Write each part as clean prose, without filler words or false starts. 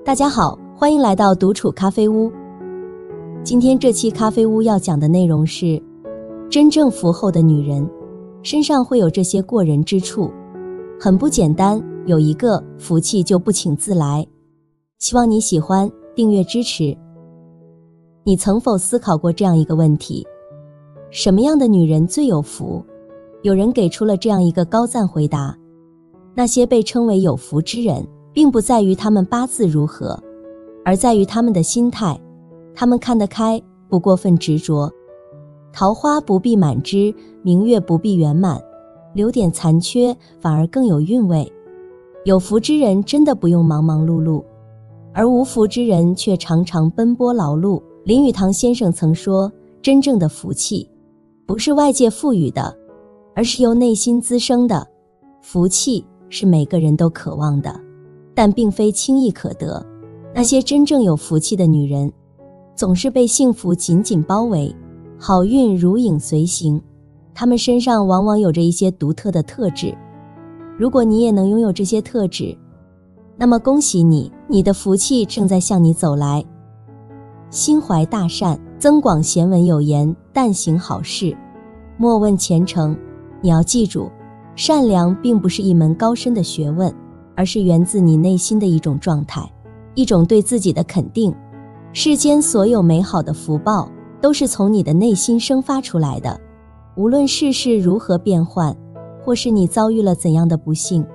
大家好，欢迎来到独处咖啡屋。今天这期咖啡屋要讲的内容是，真正福厚的女人身上会有这些过人之处，很不简单，有一个福气就不请自来。希望你喜欢，订阅支持。你曾否思考过这样一个问题，什么样的女人最有福？有人给出了这样一个高赞回答，那些被称为有福之人，并不在于他们八字如何，而在于他们的心态。他们看得开，不过分执着，桃花不必满枝，明月不必圆满，留点残缺反而更有韵味。有福之人真的不用忙忙碌碌，而无福之人却常常奔波劳碌。林语堂先生曾说，真正的福气不是外界赋予的，而是由内心滋生的。福气是每个人都渴望的，但并非轻易可得。那些真正有福气的女人，总是被幸福紧紧包围，好运如影随形。她们身上往往有着一些独特的特质，如果你也能拥有这些特质，那么恭喜你，你的福气正在向你走来。心怀大善，增广贤文有言，但行好事，莫问前程。你要记住，善良并不是一门高深的学问，而是源自你内心的一种状态，一种对自己的肯定。世间所有美好的福报都是从你的内心生发出来的，无论世事如何变幻，或是你遭遇了怎样的不幸，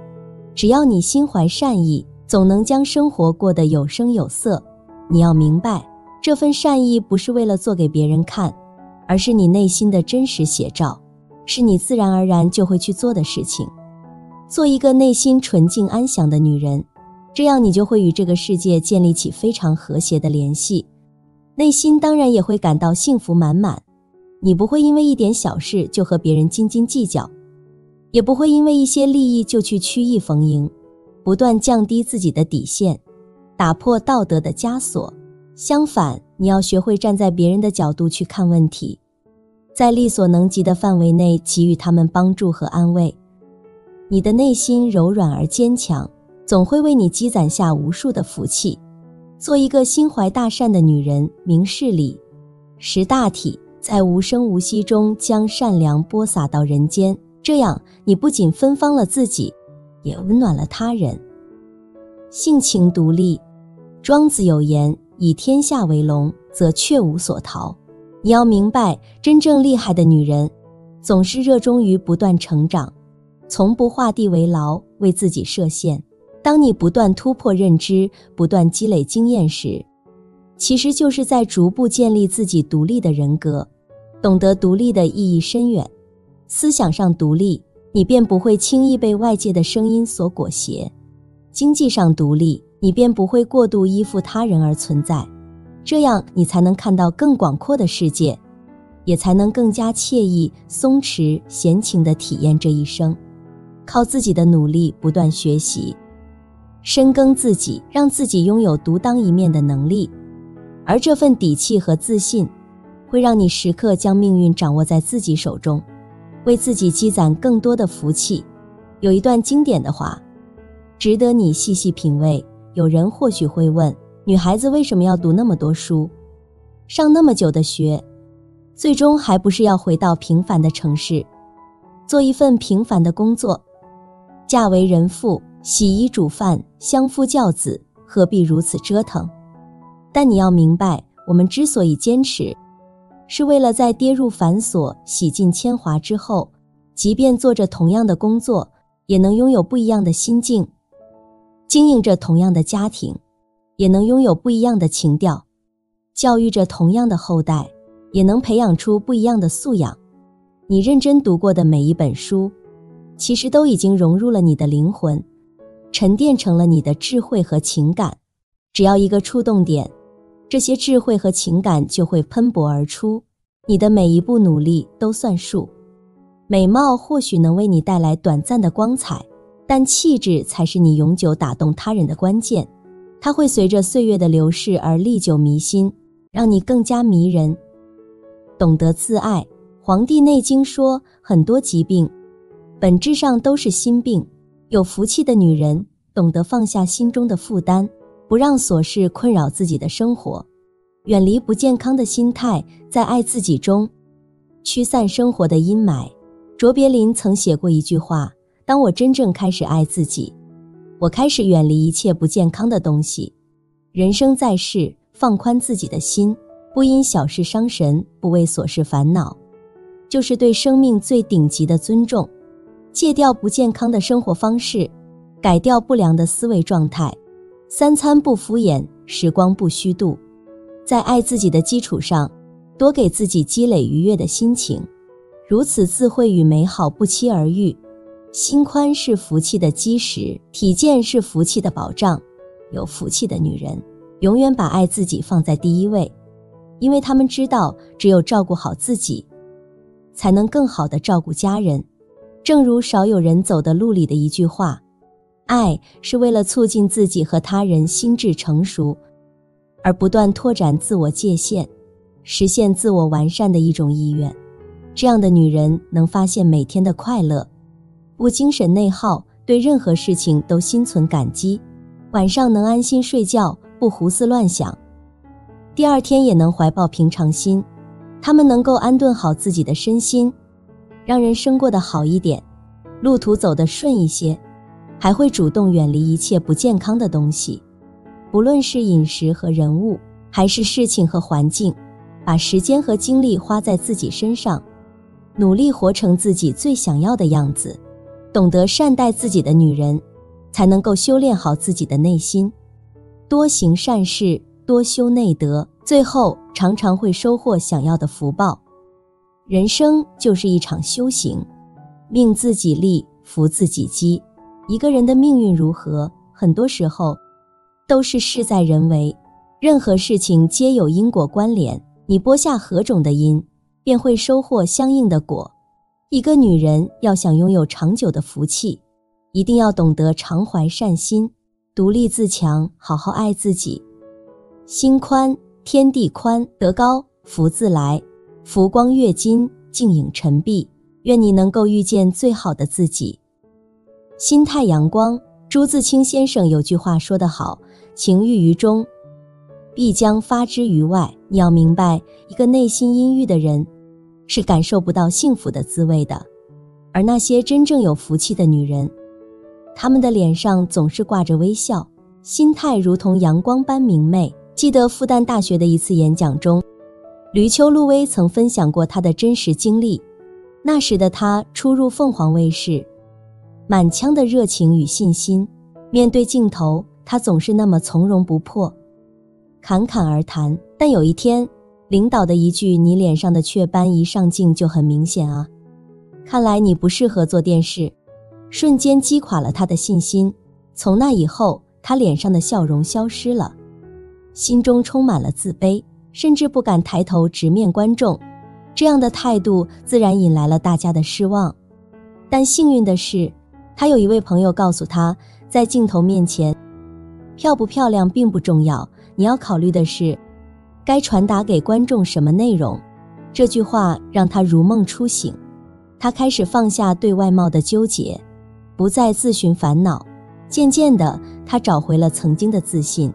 只要你心怀善意，总能将生活过得有声有色。你要明白，这份善意不是为了做给别人看，而是你内心的真实写照，是你自然而然就会去做的事情。做一个内心纯净安详的女人，这样你就会与这个世界建立起非常和谐的联系，内心当然也会感到幸福满满。你不会因为一点小事就和别人斤斤计较，也不会因为一些利益就去曲意逢迎，不断降低自己的底线，打破道德的枷锁。相反，你要学会站在别人的角度去看问题，在力所能及的范围内给予他们帮助和安慰。你的内心柔软而坚强，总会为你积攒下无数的福气。做一个心怀大善的女人，明事理，识大体，在无声无息中将善良播撒到人间，这样你不仅芬芳了自己，也温暖了他人。性情独立，庄子有言，以天下为龙，则却无所逃。你要明白，真正厉害的女人总是热衷于不断成长，从不画地为牢，为自己设限。当你不断突破认知，不断积累经验时，其实就是在逐步建立自己独立的人格。懂得独立的意义深远，思想上独立，你便不会轻易被外界的声音所裹挟；经济上独立，你便不会过度依附他人而存在。这样你才能看到更广阔的世界，也才能更加惬意、松弛、闲情地体验这一生。靠自己的努力不断学习，深耕自己，让自己拥有独当一面的能力，而这份底气和自信会让你时刻将命运掌握在自己手中，为自己积攒更多的福气。有一段经典的话，值得你细细品味。有人或许会问，女孩子为什么要读那么多书，上那么久的学，最终还不是要回到平凡的城市，做一份平凡的工作，嫁为人妇，洗衣煮饭，相夫教子，何必如此折腾？但你要明白，我们之所以坚持，是为了在跌入繁琐、洗尽铅华之后，即便做着同样的工作，也能拥有不一样的心境；经营着同样的家庭，也能拥有不一样的情调；教育着同样的后代，也能培养出不一样的素养。你认真读过的每一本书，其实都已经融入了你的灵魂，沉淀成了你的智慧和情感。只要一个触动点，这些智慧和情感就会喷薄而出，你的每一步努力都算数。美貌或许能为你带来短暂的光彩，但气质才是你永久打动他人的关键。它会随着岁月的流逝而历久弥新，让你更加迷人。懂得自爱，《黄帝内经》说，很多疾病本质上都是心病。有福气的女人懂得放下心中的负担，不让琐事困扰自己的生活，远离不健康的心态，在爱自己中驱散生活的阴霾。卓别林曾写过一句话：当我真正开始爱自己，我开始远离一切不健康的东西。人生在世，放宽自己的心，不因小事伤神，不为琐事烦恼，就是对生命最顶级的尊重。戒掉不健康的生活方式，改掉不良的思维状态，三餐不敷衍，时光不虚度。在爱自己的基础上，多给自己积累愉悦的心情，如此智慧与美好不期而遇。心宽是福气的基石，体健是福气的保障。有福气的女人永远把爱自己放在第一位，因为她们知道，只有照顾好自己，才能更好地照顾家人。正如少有人走的路里的一句话：爱是为了促进自己和他人心智成熟，而不断拓展自我界限，实现自我完善的一种意愿。这样的女人能发现每天的快乐，不精神内耗，对任何事情都心存感激，晚上能安心睡觉，不胡思乱想，第二天也能怀抱平常心。她们能够安顿好自己的身心，让人生过得好一点，路途走得顺一些，还会主动远离一切不健康的东西。不论是饮食和人物，还是事情和环境，把时间和精力花在自己身上，努力活成自己最想要的样子。懂得善待自己的女人，才能够修炼好自己的内心，多行善事，多修内德，最后常常会收获想要的福报。人生就是一场修行，命自己立，福自己积。一个人的命运如何，很多时候都是事在人为，任何事情皆有因果关联，你播下何种的因，便会收获相应的果。一个女人要想拥有长久的福气，一定要懂得常怀善心，独立自强，好好爱自己。心宽，天地宽，德高，福自来。福光跃金，静影沉璧。愿你能够遇见最好的自己。心态阳光，朱自清先生有句话说得好：情郁于中，必将发之于外。你要明白，一个内心阴郁的人是感受不到幸福的滋味的。而那些真正有福气的女人，她们的脸上总是挂着微笑，心态如同阳光般明媚。记得复旦大学的一次演讲中，吕秋露薇曾分享过她的真实经历。那时的她初入凤凰卫视，满腔的热情与信心，面对镜头，她总是那么从容不迫，侃侃而谈。但有一天，领导的一句“你脸上的雀斑一上镜就很明显啊，看来你不适合做电视”，瞬间击垮了她的信心。从那以后，她脸上的笑容消失了，心中充满了自卑，甚至不敢抬头直面观众。这样的态度自然引来了大家的失望。但幸运的是，她有一位朋友告诉她，在镜头面前，漂不漂亮并不重要，你要考虑的是该传达给观众什么内容。这句话让她如梦初醒，她开始放下对外貌的纠结，不再自寻烦恼。渐渐的，她找回了曾经的自信，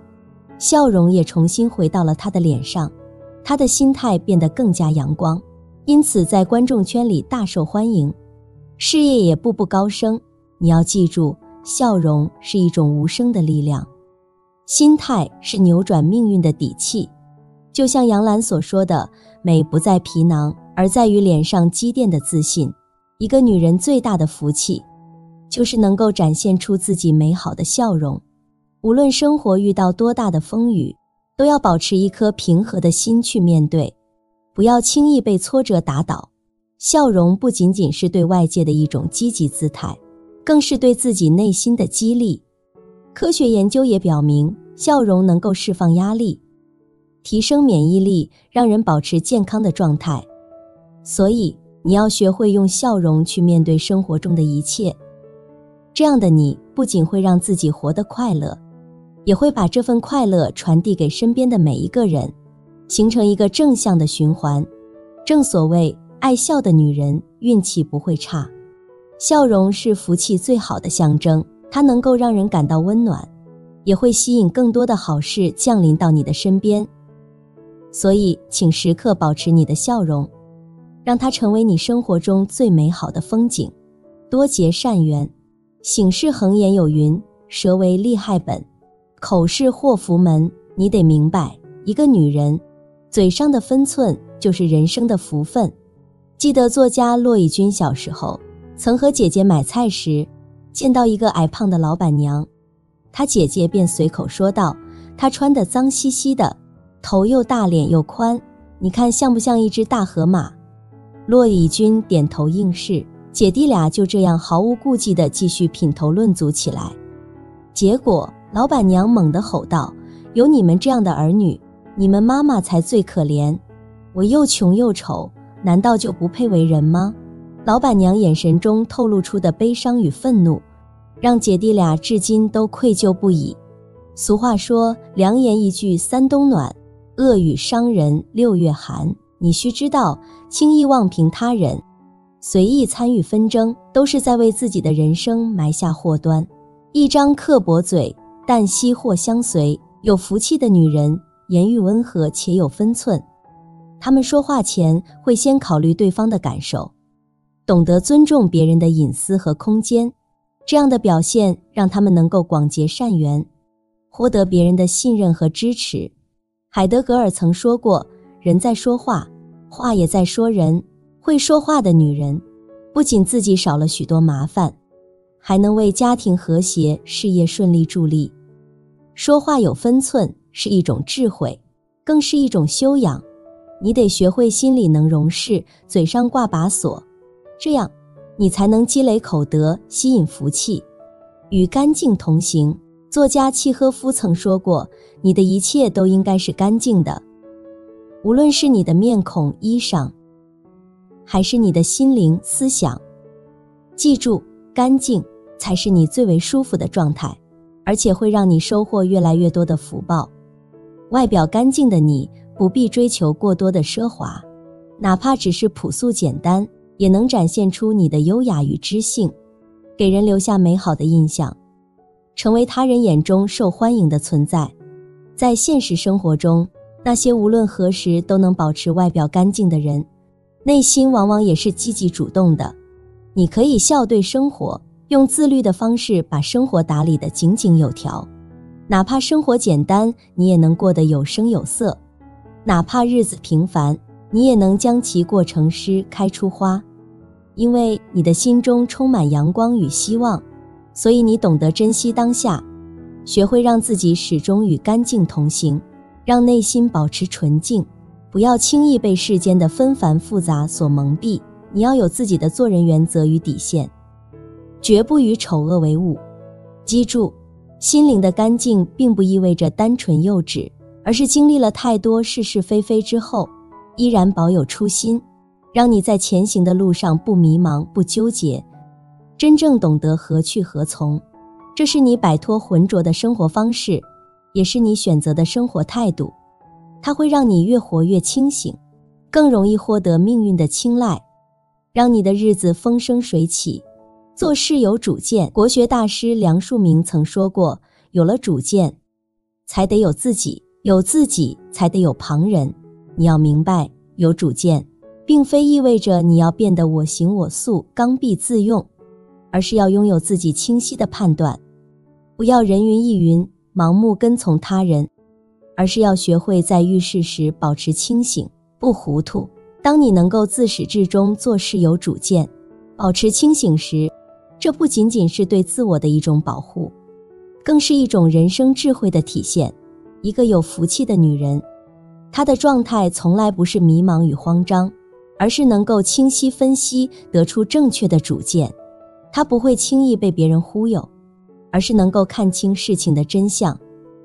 笑容也重新回到了她的脸上，她的心态变得更加阳光，因此在观众圈里大受欢迎，事业也步步高升。你要记住，笑容是一种无声的力量，心态是扭转命运的底气。就像杨澜所说的，美不在皮囊，而在于脸上积淀的自信。一个女人最大的福气，就是能够展现出自己美好的笑容。无论生活遇到多大的风雨，都要保持一颗平和的心去面对，不要轻易被挫折打倒。笑容不仅仅是对外界的一种积极姿态，更是对自己内心的激励。科学研究也表明，笑容能够释放压力，提升免疫力，让人保持健康的状态。所以，你要学会用笑容去面对生活中的一切。这样的你，不仅会让自己活得快乐，也会把这份快乐传递给身边的每一个人，形成一个正向的循环。正所谓，爱笑的女人运气不会差。笑容是福气最好的象征，它能够让人感到温暖，也会吸引更多的好事降临到你的身边。所以，请时刻保持你的笑容，让它成为你生活中最美好的风景。多结善缘。醒世恒言有云：舌为利害本，口是祸福门。你得明白，一个女人嘴上的分寸就是人生的福分。记得作家骆以军小时候曾和姐姐买菜时，见到一个矮胖的老板娘，她姐姐便随口说道：她穿得脏兮兮的，头又大脸又宽，你看像不像一只大河马？骆以军点头应是，姐弟俩就这样毫无顾忌地继续品头论足起来。结果老板娘猛地吼道：有你们这样的儿女，你们妈妈才最可怜，我又穷又丑，难道就不配为人吗？老板娘眼神中透露出的悲伤与愤怒，让姐弟俩至今都愧疚不已。俗话说，良言一句三冬暖，恶语伤人六月寒。你须知道，轻易妄评他人，随意参与纷争，都是在为自己的人生埋下祸端。一张刻薄嘴，旦夕祸相随。有福气的女人，言语温和且有分寸，她们说话前会先考虑对方的感受，懂得尊重别人的隐私和空间。这样的表现让她们能够广结善缘，获得别人的信任和支持。海德格尔曾说过，人在说话，话也在说人。会说话的女人，不仅自己少了许多麻烦，还能为家庭和谐、事业顺利助力。说话有分寸是一种智慧，更是一种修养。你得学会心里能容事，嘴上挂把锁，这样你才能积累口德，吸引福气。与干净同行。作家契诃夫曾说过，你的一切都应该是干净的，无论是你的面孔、衣裳，还是你的心灵、思想。记住，干净才是你最为舒服的状态，而且会让你收获越来越多的福报。外表干净的你，不必追求过多的奢华，哪怕只是朴素简单，也能展现出你的优雅与知性，给人留下美好的印象，成为他人眼中受欢迎的存在。在现实生活中，那些无论何时都能保持外表干净的人，内心往往也是积极主动的。你可以笑对生活，用自律的方式把生活打理得井井有条，哪怕生活简单，你也能过得有声有色；哪怕日子平凡，你也能将其过成诗，开出花。因为你的心中充满阳光与希望，所以你懂得珍惜当下，学会让自己始终与干净同行，让内心保持纯净，不要轻易被世间的纷繁复杂所蒙蔽。你要有自己的做人原则与底线，绝不与丑恶为伍。记住，心灵的干净并不意味着单纯幼稚，而是经历了太多是是非非之后，依然保有初心，让你在前行的路上不迷茫、不纠结，真正懂得何去何从。这是你摆脱浑浊的生活方式，也是你选择的生活态度。它会让你越活越清醒，更容易获得命运的青睐，让你的日子风生水起。做事有主见。国学大师梁漱溟曾说过，有了主见，才得有自己，有自己才得有旁人。你要明白，有主见并非意味着你要变得我行我素、刚愎自用，而是要拥有自己清晰的判断，不要人云亦云，盲目跟从他人，而是要学会在遇事时保持清醒，不糊涂。当你能够自始至终做事有主见，保持清醒时，这不仅仅是对自我的一种保护，更是一种人生智慧的体现。一个有福气的女人，她的状态从来不是迷茫与慌张，而是能够清晰分析，得出正确的主见。她不会轻易被别人忽悠，而是能够看清事情的真相，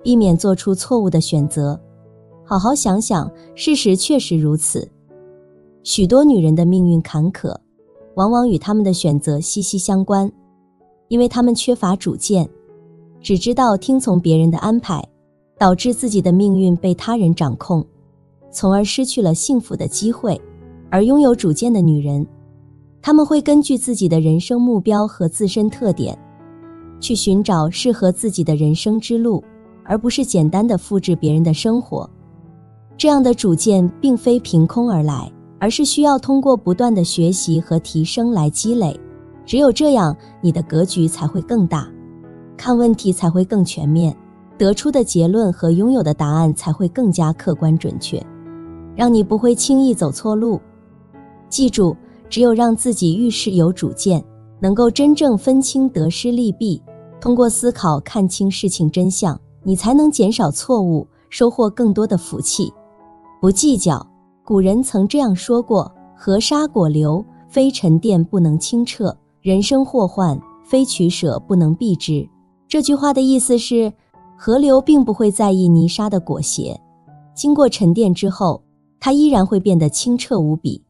避免做出错误的选择。好好想想，事实确实如此。许多女人的命运坎坷，往往与她们的选择息息相关，因为她们缺乏主见，只知道听从别人的安排，导致自己的命运被他人掌控，从而失去了幸福的机会。而拥有主见的女人，她们会根据自己的人生目标和自身特点，去寻找适合自己的人生之路，而不是简单的复制别人的生活。这样的主见并非凭空而来，而是需要通过不断的学习和提升来积累。只有这样，你的格局才会更大，看问题才会更全面，得出的结论和拥有的答案才会更加客观准确，让你不会轻易走错路。记住，只有让自己遇事有主见，能够真正分清得失利弊，通过思考看清事情真相，你才能减少错误，收获更多的福气。不计较，古人曾这样说过：河沙果流，非沉淀不能清澈；人生祸患，非取舍不能避之。这句话的意思是，河流并不会在意泥沙的裹挟，经过沉淀之后，它依然会变得清澈无比。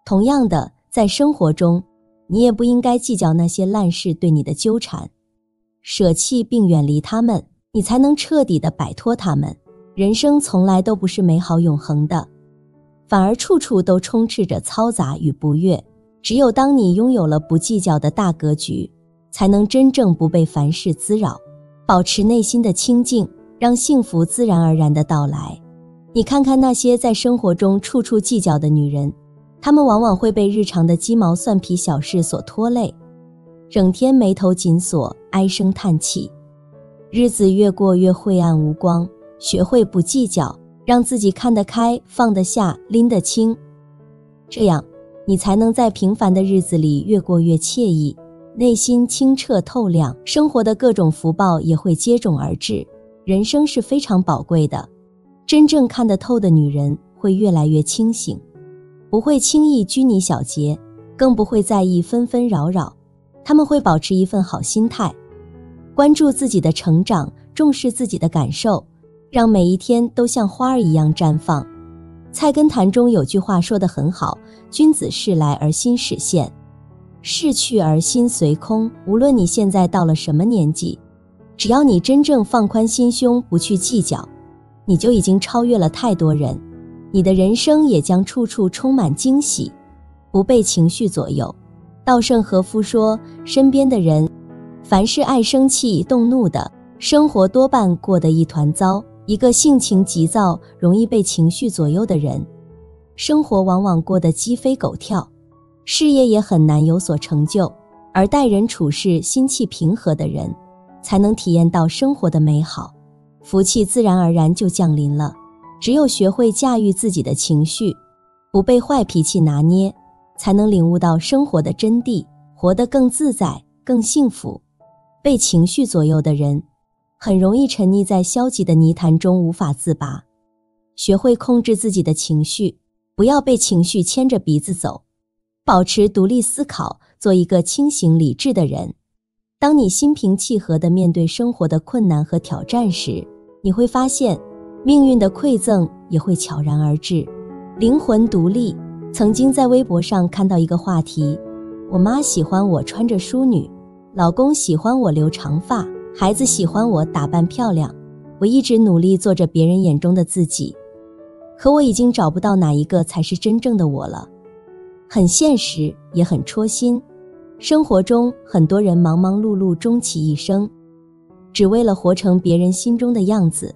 同样的，在生活中，你也不应该计较那些烂事对你的纠缠，舍弃并远离它们，你才能彻底地摆脱它们。人生从来都不是美好永恒的，反而处处都充斥着嘈杂与不悦。只有当你拥有了不计较的大格局，才能真正不被凡事滋扰，保持内心的清静，让幸福自然而然地到来。你看看那些在生活中处处计较的女人，她们往往会被日常的鸡毛蒜皮小事所拖累，整天眉头紧锁，唉声叹气，日子越过越晦暗无光。学会不计较，让自己看得开，放得下，拎得清，这样你才能在平凡的日子里越过越惬意，内心清澈透亮，生活的各种福报也会接踵而至。人生是非常宝贵的，真正看得透的女人会越来越清醒，不会轻易拘泥小节，更不会在意纷纷扰扰。她们会保持一份好心态，关注自己的成长，重视自己的感受，让每一天都像花儿一样绽放。菜根谭中有句话说得很好：君子事来而心始现，事去而心随空。无论你现在到了什么年纪，只要你真正放宽心胸，不去计较，你就已经超越了太多人，你的人生也将处处充满惊喜，不被情绪左右。稻盛和夫说，身边的人凡是爱生气动怒的，生活多半过得一团糟。一个性情急躁，容易被情绪左右的人，生活往往过得鸡飞狗跳，事业也很难有所成就。而待人处事心气平和的人，才能体验到生活的美好，福气自然而然就降临了。只有学会驾驭自己的情绪，不被坏脾气拿捏，才能领悟到生活的真谛，活得更自在，更幸福。被情绪左右的人，很容易沉溺在消极的泥潭中无法自拔。学会控制自己的情绪，不要被情绪牵着鼻子走，保持独立思考，做一个清醒理智的人。当你心平气和地面对生活的困难和挑战时，你会发现命运的馈赠也会悄然而至。灵魂独立。曾经在微博上看到一个话题：我妈喜欢我穿着淑女，老公喜欢我留长发，孩子喜欢我打扮漂亮。我一直努力做着别人眼中的自己，可我已经找不到哪一个才是真正的我了。很现实，也很戳心。生活中很多人忙忙碌碌终其一生，只为了活成别人心中的样子，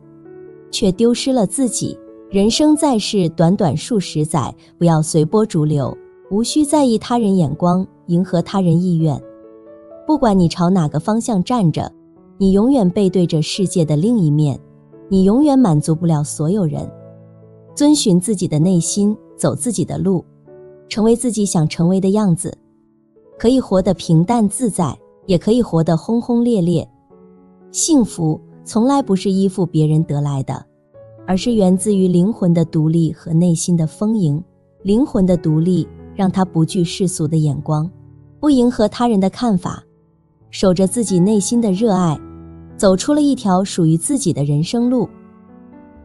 却丢失了自己。人生在世短短数十载，不要随波逐流，无需在意他人眼光，迎合他人意愿。不管你朝哪个方向站着，你永远背对着世界的另一面，你永远满足不了所有人。遵循自己的内心，走自己的路，成为自己想成为的样子，可以活得平淡自在，也可以活得轰轰烈烈。幸福从来不是依附别人得来的，而是源自于灵魂的独立和内心的丰盈。灵魂的独立让他不惧世俗的眼光，不迎合他人的看法，守着自己内心的热爱，走出了一条属于自己的人生路。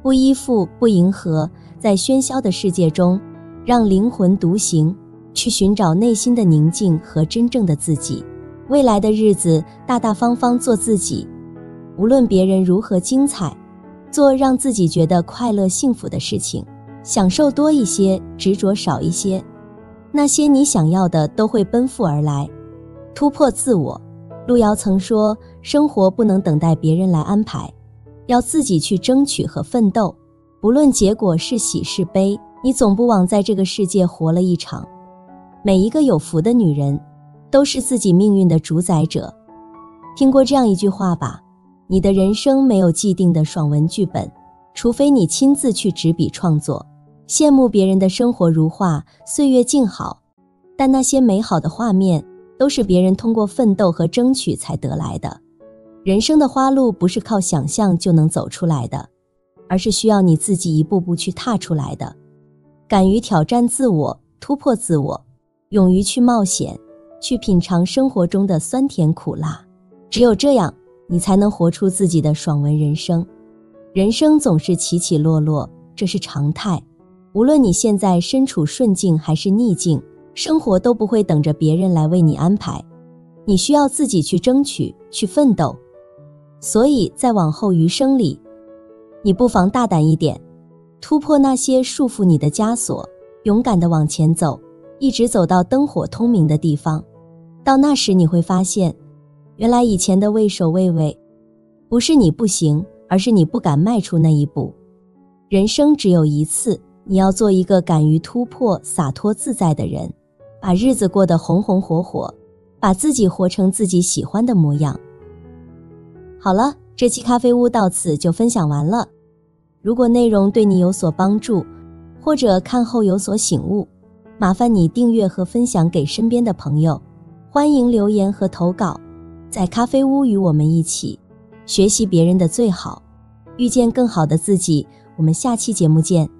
不依附，不迎合，在喧嚣的世界中，让灵魂独行，去寻找内心的宁静和真正的自己。未来的日子，大大方方做自己，无论别人如何精彩，做让自己觉得快乐幸福的事情，享受多一些，执着少一些，那些你想要的都会奔赴而来。突破自我。路遥曾说，生活不能等待别人来安排，要自己去争取和奋斗，不论结果是喜是悲，你总不枉在这个世界活了一场。每一个有福的女人，都是自己命运的主宰者。听过这样一句话吧，你的人生没有既定的爽文剧本，除非你亲自去执笔创作。羡慕别人的生活如画，岁月静好，但那些美好的画面，都是别人通过奋斗和争取才得来的。人生的花路不是靠想象就能走出来的，而是需要你自己一步步去踏出来的。敢于挑战自我，突破自我，勇于去冒险，去品尝生活中的酸甜苦辣。只有这样，你才能活出自己的爽文人生。人生总是起起落落，这是常态。无论你现在身处顺境还是逆境，生活都不会等着别人来为你安排，你需要自己去争取，去奋斗。所以在往后余生里，你不妨大胆一点，突破那些束缚你的枷锁，勇敢地往前走，一直走到灯火通明的地方。到那时你会发现，原来以前的畏首畏尾，不是你不行，而是你不敢迈出那一步。人生只有一次，你要做一个敢于突破、洒脱自在的人，把日子过得红红火火，把自己活成自己喜欢的模样。好了，这期咖啡屋到此就分享完了。如果内容对你有所帮助，或者看后有所醒悟，麻烦你订阅和分享给身边的朋友。欢迎留言和投稿，在咖啡屋与我们一起学习别人的最好，遇见更好的自己。我们下期节目见。